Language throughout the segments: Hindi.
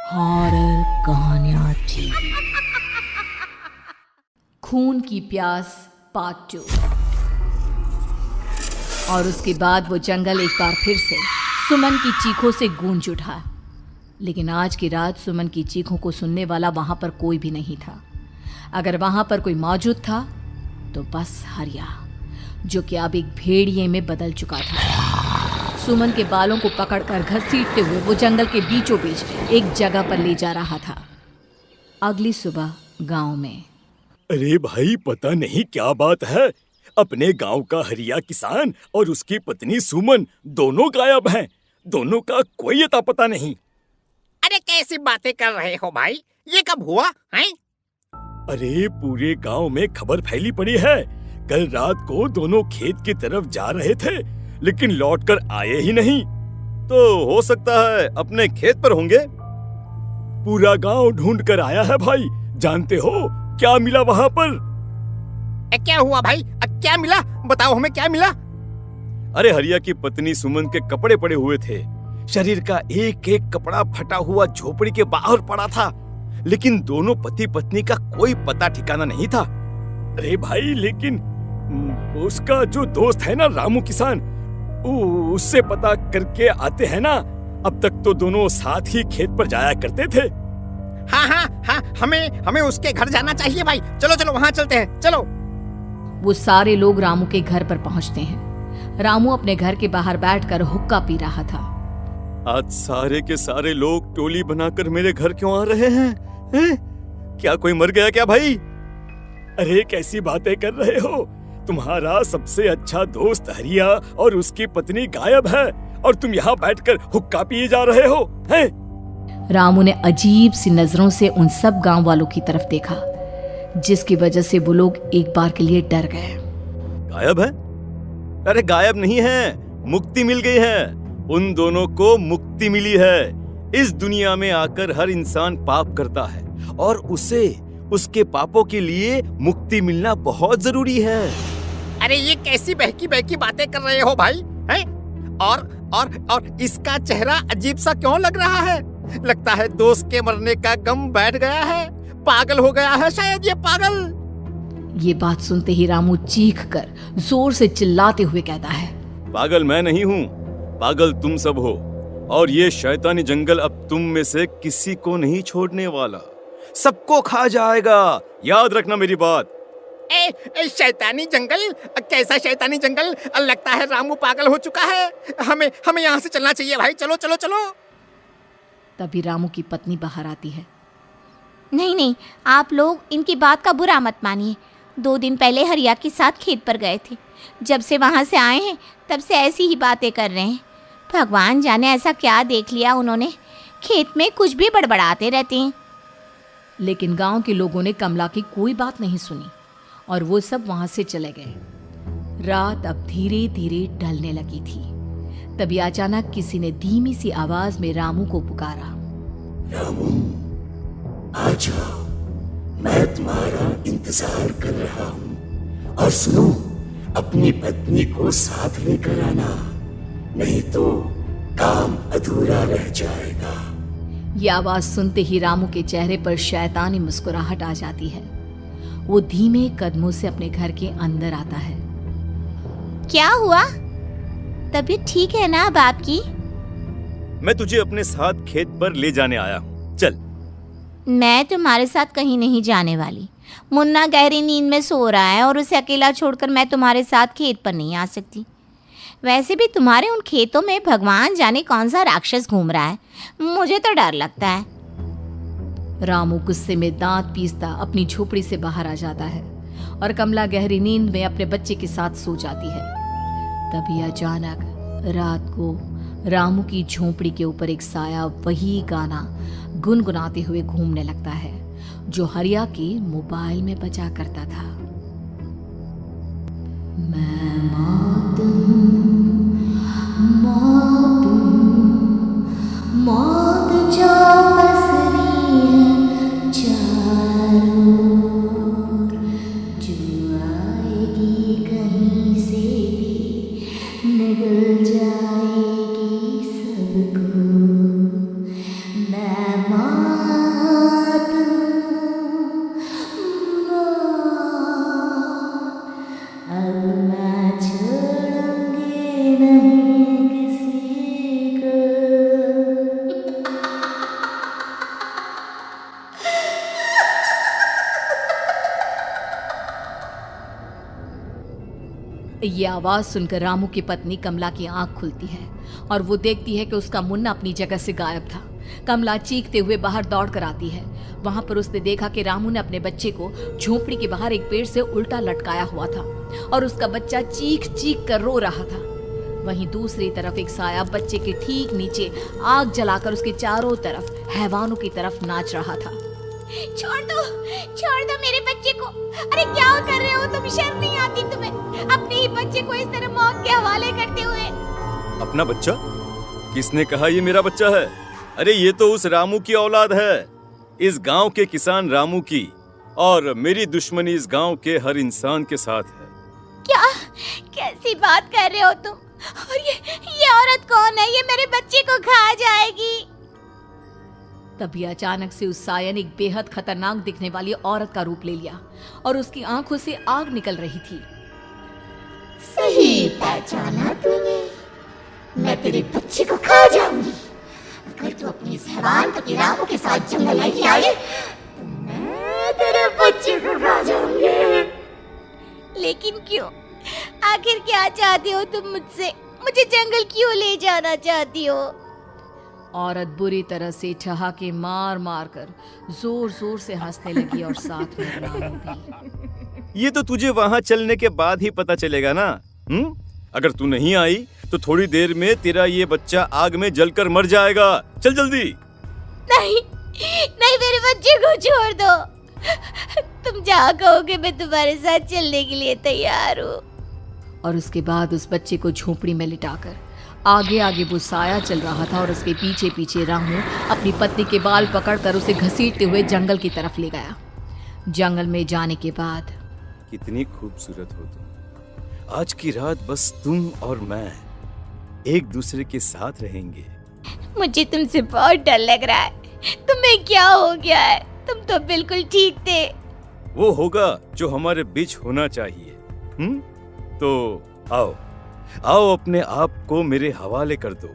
हॉरर कहानियां टीवी। खून की प्यास पार्ट 2। और उसके बाद वो जंगल एक बार फिर से सुमन की चीखों से गूंज उठा। लेकिन आज की रात सुमन की चीखों को सुनने वाला वहां पर कोई भी नहीं था। अगर वहां पर कोई मौजूद था तो बस हरिया, जो कि अब एक भेड़िए में बदल चुका था। सुमन के बालों को पकड़कर घसीटते हुए वो जंगल के बीचों बीच एक जगह पर ले जा रहा था। अगली सुबह गांव में। अरे भाई, पता नहीं क्या बात है, अपने गांव का हरिया किसान और उसकी पत्नी सुमन दोनों गायब हैं। दोनों का कोई अता पता नहीं। अरे कैसी बातें कर रहे हो भाई, ये कब हुआ है? अरे पूरे गांव में खबर फैली पड़ी है। कल रात को दोनों खेत की तरफ जा रहे थे, लेकिन लौटकर आए ही नहीं। तो हो सकता है अपने खेत पर होंगे। पूरा गांव ढूंढ कर आया है भाई। जानते हो क्या मिला वहां पर? क्या हुआ भाई? क्या मिला? बताओ हमें, क्या मिला? अरे हरिया की पत्नी सुमन के कपड़े पड़े हुए थे। शरीर का एक एक कपड़ा फटा हुआ झोपड़ी के बाहर पड़ा था, लेकिन दोनों पति पत्नी का कोई पता ठिकाना नहीं था। अरे भाई, लेकिन उसका जो दोस्त है ना रामू किसान, उससे पता करके आते हैं ना। अब तक तो दोनों साथ ही खेत पर जाया करते थे। हाँ, हमें उसके घर जाना चाहिए भाई। चलो वहाँ चलते हैं, चलो। वो सारे लोग रामू के घर पर पहुंचते हैं। रामू अपने घर के बाहर बैठकर हुक्का पी रहा था। आज सारे के सारे लोग टोली बनाकर मेरे घर क्यों आ रहे हैं? क्या कोई मर गया क्या भाई? अरे कैसी बातें कर रहे हो? तुम्हारा सबसे अच्छा दोस्त हरिया और उसकी पत्नी गायब है, और तुम यहाँ बैठकर हुक्का पिए जा रहे हो हैं? रामू ने अजीब सी नजरों से उन सब गांव वालों की तरफ देखा, जिसकी वजह से वो लोग एक बार के लिए डर गए। गायब है? अरे गायब नहीं है, मुक्ति मिल गई है। उन दोनों को मुक्ति मिली है। इस दुनिया में आकर हर इंसान पाप करता है, और उसे उसके पापों के लिए मुक्ति मिलना बहुत जरूरी है। अरे ये कैसी बहकी बातें कर रहे हो भाई, हैं? और इसका चेहरा अजीब सा क्यों लग रहा है? लगता है दोस्त के मरने का गम बैठ गया है। पागल हो गया है शायद ये पागल। ये बात सुनते ही रामू चीख कर जोर से चिल्लाते हुए कहता है, पागल मैं नहीं हूँ, पागल तुम सब हो। और ये शैतानी जंगल अब तुम में से किसी को नहीं छोड़ने वाला, सबको खा जाएगा। याद रखना मेरी बात। शैतानी जंगल? कैसा शैतानी जंगल? लगता है रामू पागल हो चुका है। हमें यहाँ से चलना चाहिए भाई। चलो। तभी रामू की पत्नी बाहर आती है। नहीं, आप लोग इनकी बात का बुरा मत मानिए। 2 दिन पहले हरिया के साथ खेत पर गए थे। जब से वहाँ से आए हैं तब से ऐसी ही बातें कर रहे हैं। भगवान जाने ऐसा क्या देख लिया उन्होंने, खेत में कुछ भी बड़बड़ाते रहते हैं। लेकिन गांव के लोगों ने कमला की कोई बात नहीं सुनी, और वो सब वहां से चले गए। रात अब धीरे धीरे ढलने लगी थी। तभी अचानक किसी ने धीमी सी आवाज में रामू को पुकारा। रामू, आ जाओ, मैं तुम्हारा इंतजार कर रहा हूँ। और सुनो, अपनी पत्नी को साथ लेकर आना, नहीं तो काम अधूरा रह जाएगा। ये आवाज सुनते ही रामू के चेहरे पर शैतानी मुस्कुराहट आ जाती है। वो धीमे कदमों से अपने घर के अंदर आता है। क्या हुआ? तबीयत ठीक है ना अब आपकी? मैं तुझे अपने साथ खेत पर ले जाने आया हूँ, चल। मैं तुम्हारे साथ कहीं नहीं जाने वाली। मुन्ना गहरी नींद में सो रहा है, और उसे अकेला छोड़कर मैं तुम्हारे साथ खेत पर नहीं आ सकती। वैसे भी तुम्हारे उन खेतों में भगवान जाने कौन सा राक्षस घूम रहा है, मुझे तो डर लगता है। रामू गुस्से में दांत पीसता अपनी झोपड़ी से बाहर आ जाता है, और कमला गहरी नींद में अपने बच्चे के साथ सो जाती है। तभी अचानक रात को रामू की झोपड़ी के ऊपर एक साया वही गाना गुनगुनाते हुए घूमने लगता है, जो हरिया के मोबाइल में बजा करता था। मैं मौत जो पसरी है चारों ओर, जो आएगी कहीं से भी निगल जाएगी सबको। मैं ये आवाज सुनकर रामू की पत्नी कमला की आंख खुलती है और वो देखती है कि उसका मुन्ना अपनी जगह से गायब था। कमला चीखते हुए बाहर दौड़ कर आती है। वहां पर उसने देखा कि रामू ने अपने बच्चे को झोपड़ी के बाहर एक पेड़ से उल्टा लटकाया हुआ था और उसका बच्चा चीख चीख कर रो रहा था। वहीं दूसरी तरफ एक साया बच्चे के ठीक नीचे आग जलाकर उसके चारों तरफ हैवानों की तरफ नाच रहा था। छोड़ दो मेरे बच्चे को। अरे क्या कर रहे हो तुम? शर्म नहीं आती तुम्हें? अपने ही बच्चे को इस तरह मौत के हवाले करते हुए। अपना बच्चा? किसने कहा ये मेरा बच्चा है? अरे ये तो उस रामू की औलाद है, इस गांव के किसान रामू की, और मेरी दुश्मनी इस गांव के हर इंसान के साथ है। क्या? कैसी बात कर रहे हो तुम? और ये औरत कौन है? ये मेरे बच्चे को खा जाएगी। तभी अचानक से उस साया ने एक बेहद खतरनाक दिखने वाली औरत का रूप ले लिया और उसकी आंखों से आग निकल रही थी। सही पहचाना तूने। मैं तेरे बच्चे को खा जाऊंगी। अगर तू अपनी इस हैवान पति रामू के साथ जंगल नहीं आए तो मैं तेरे बच्चे को खा जाऊंगी। लेकिन क्यों? आखिर क्या चाहती हो तुम मुझसे? मुझे जंगल क्यों ले जाना चाहती हो? औरत बुरी तरह से ठहाके मार मार कर जोर जोर से हंसने लगी और साथ में रामू भी। ये तो तुझे वहाँ चलने के बाद ही पता चलेगा ना। अगर तू नहीं आई तो थोड़ी देर में तेरा ये बच्चा आग में जलकर मर जाएगा। चल जल्दी। नहीं, मेरे बच्चे को छोड़ दो। तुम जहाँ कहोगे मैं तुम्हारे साथ चलने के लिए तैयार हूँ। और उसके बाद उस बच्चे को झोपड़ी में लिटाकर आगे आगे वो साया चल रहा था और उसके पीछे पीछे रामू अपनी पत्नी के बाल पकड़कर उसे घसीटते हुए जंगल की तरफ ले गया। जंगल में जाने के बाद, कितनी खूबसूरत हो तुम। आज की रात बस तुम और मैं एक दूसरे के साथ रहेंगे। मुझे तुमसे बहुत डर लग रहा है। तुम्हें क्या हो गया है? तुम तो बिल्कुल ठीक थे। वो होगा जो हमारे बीच होना चाहिए। तो आओ अपने आप को मेरे हवाले कर दो।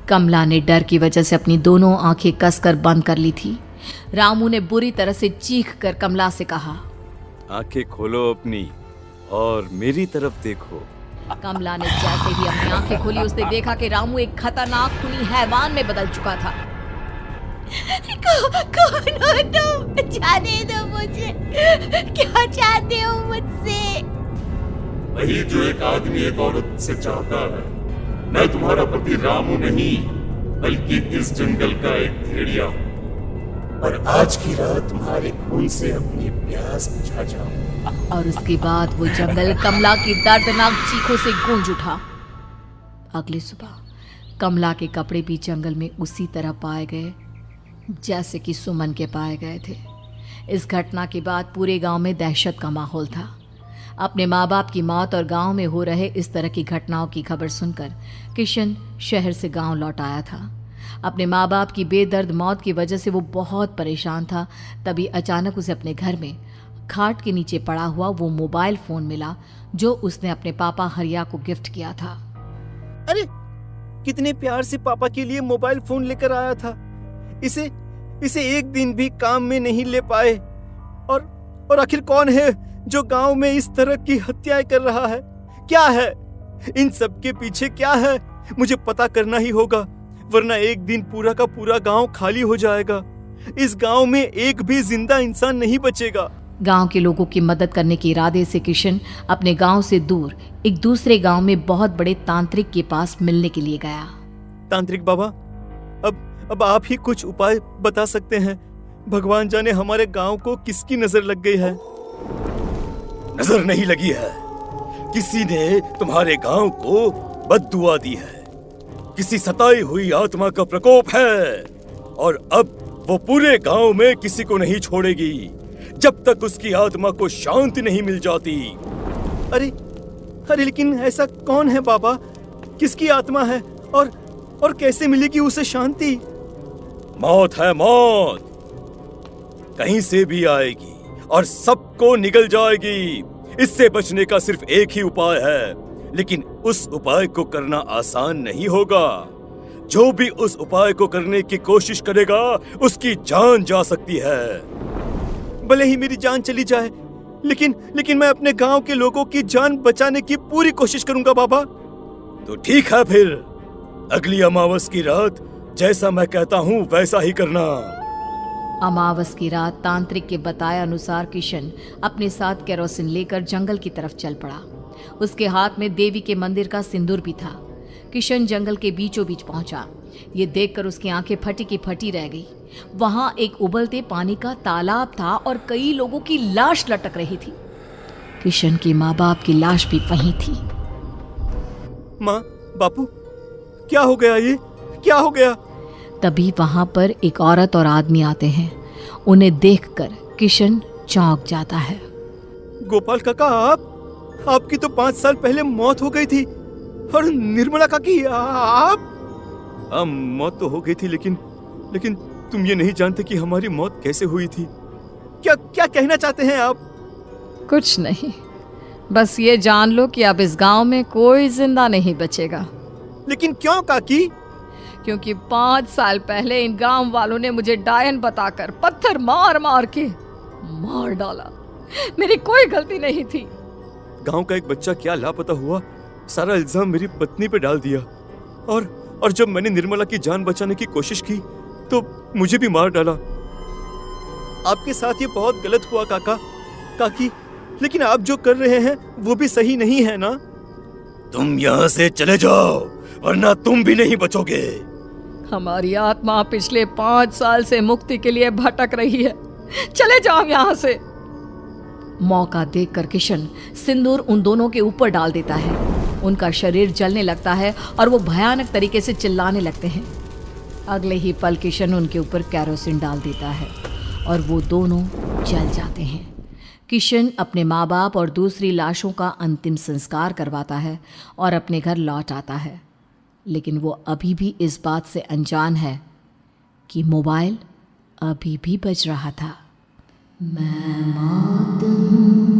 कमला ने डर की वजह से अपनी दोनों आंखें कसकर बंद कर ली थी। रामू ने बुरी तरह से चीख कर कमला से कहा, आंखें खोलो अपनी और मेरी तरफ देखो। कमला ने जैसे ही अपनी आंखें खोली उसने देखा कि रामू एक खतरनाक खूनी हैवान में बदल चुका था। कौन हो तुम? जाने दो मुझे। क्या चाहते हो मुझसे? वही जो एक आदमी एक औरत से चाहता है। मैं तुम्हारा पति रामू नहीं बल्कि इस जंगल का एक भेड़िया हूँ और आज की रात तुम्हारे खून से अपनी प्यास बुझा जाऊं। और उसके बाद वो जंगल कमला की दर्दनाक चीखों से गूंज उठा। अगली सुबह कमला के कपड़े भी जंगल में उसी तरह पाए गए जैसे कि सुमन के पाए गए थे। इस घटना के बाद पूरे गांव में दहशत का माहौल था। अपने माँ बाप की मौत और गांव में हो रहे इस तरह की घटनाओं की खबर सुनकर किशन शहर से गांव लौट आया था। अपने माँ बाप की बेदर्द मौत की वजह से वो बहुत परेशान था। तभी अचानक उसे अपने घर में खाट के नीचे पड़ा हुआ वो मोबाइल फोन मिला जो उसने अपने पापा हरिया को गिफ्ट किया था। अरे कितने प्यार से पापा के लिए मोबाइल फोन लेकर आया था। इसे एक दिन भी काम में नहीं ले पाए। और आखिर कौन है जो गांव में इस तरह की हत्याएं कर रहा है? क्या है इन सब के पीछे? क्या है? मुझे पता करना ही होगा, वरना एक दिन पूरा का पूरा गांव खाली हो जाएगा। इस गांव में एक भी जिंदा इंसान नहीं बचेगा। गांव के लोगों की मदद करने के इरादे से किशन अपने गांव से दूर एक दूसरे गांव में बहुत बड़े तांत्रिक के पास मिलने के लिए गया। तांत्रिक बाबा, अब आप ही कुछ उपाय बता सकते हैं। भगवान जाने हमारे गांव को किसकी नजर लग गई है। नजर नहीं लगी है, किसी ने तुम्हारे गांव को बद्दुआ दी है। किसी सताई हुई आत्मा का प्रकोप है और अब वो पूरे गांव में किसी को नहीं छोड़ेगी जब तक उसकी आत्मा को शांति नहीं मिल जाती। अरे लेकिन ऐसा कौन है बाबा? किसकी आत्मा है और कैसे मिलेगी उसे शांति? मौत है मौत, कहीं से भी आएगी और सबको निगल जाएगी। इससे बचने का सिर्फ एक ही उपाय है, लेकिन उस उपाय को करना आसान नहीं होगा। जो भी उस उपाय को करने की कोशिश करेगा उसकी जान जा सकती है। भले ही मेरी जान चली जाए, लेकिन मैं अपने गांव के लोगों की जान बचाने की पूरी कोशिश करूंगा बाबा। तो ठीक है, फिर अगली अमावस की रात जैसा मैं कहता हूँ वैसा ही करना। अमावस की रात तांत्रिक के बताए अनुसार किशन अपने साथ केरोसिन लेकर जंगल की तरफ चल पड़ा। उसके हाथ में देवी के मंदिर का सिंदूर भी था। किशन जंगल के बीचों बीच पहुंचा। ये देखकर उसकी आंखें फटी की फटी रह गई। वहां एक उबलते पानी का तालाब था और कई लोगों की लाश लटक रही थी। किशन के माँ बाप की लाश भी वहीं थी। माँ, बापू, क्या हो गया? ये क्या हो गया? तभी वहां पर एक औरत और आदमी आते हैं। उन्हें देखकर किशन चौंक जाता है। गोपाल काका, आपकी तो 5 साल पहले मौत हो गई थी। और निर्मला काकी, आप? मौत तो हो गई थी, लेकिन तुम ये नहीं जानते कि हमारी मौत कैसे हुई थी। क्या कहना चाहते हैं आप? कुछ नहीं, बस ये जान लो कि अब इस गांव में कोई जिंदा नहीं बचेगा। लेकिन क्यों काकी? क्योंकि 5 साल पहले इन गांव वालों ने मुझे डायन बताकर पत्थर मार मार के मार डाला। मेरी कोई गलती नहीं थी। गांव का एक बच्चा क्या लापता हुआ, सारा इल्जाम मेरी पत्नी पे डाल दिया। और जब मैंने निर्मला की जान बचाने की कोशिश की तो मुझे भी मार डाला। आपके साथ ये बहुत गलत हुआ काकी, लेकिन आप जो कर रहे हैं वो भी सही नहीं है ना? तुम यहाँ से चले जाओ वरना तुम भी नहीं बचोगे। हमारी आत्मा पिछले 5 साल से मुक्ति के लिए भटक रही है। चले जाओ यहाँ से। मौका देखकर किशन सिंदूर उन दोनों के ऊपर डाल देता है। उनका शरीर जलने लगता है और वो भयानक तरीके से चिल्लाने लगते हैं। अगले ही पल किशन उनके ऊपर केरोसिन डाल देता है और वो दोनों जल जाते हैं। किशन अपने माँ बाप और दूसरी लाशों का अंतिम संस्कार करवाता है और अपने घर लौट आता है। लेकिन वो अभी भी इस बात से अनजान है कि मोबाइल अभी भी बज रहा था। मैं मौत हूँ।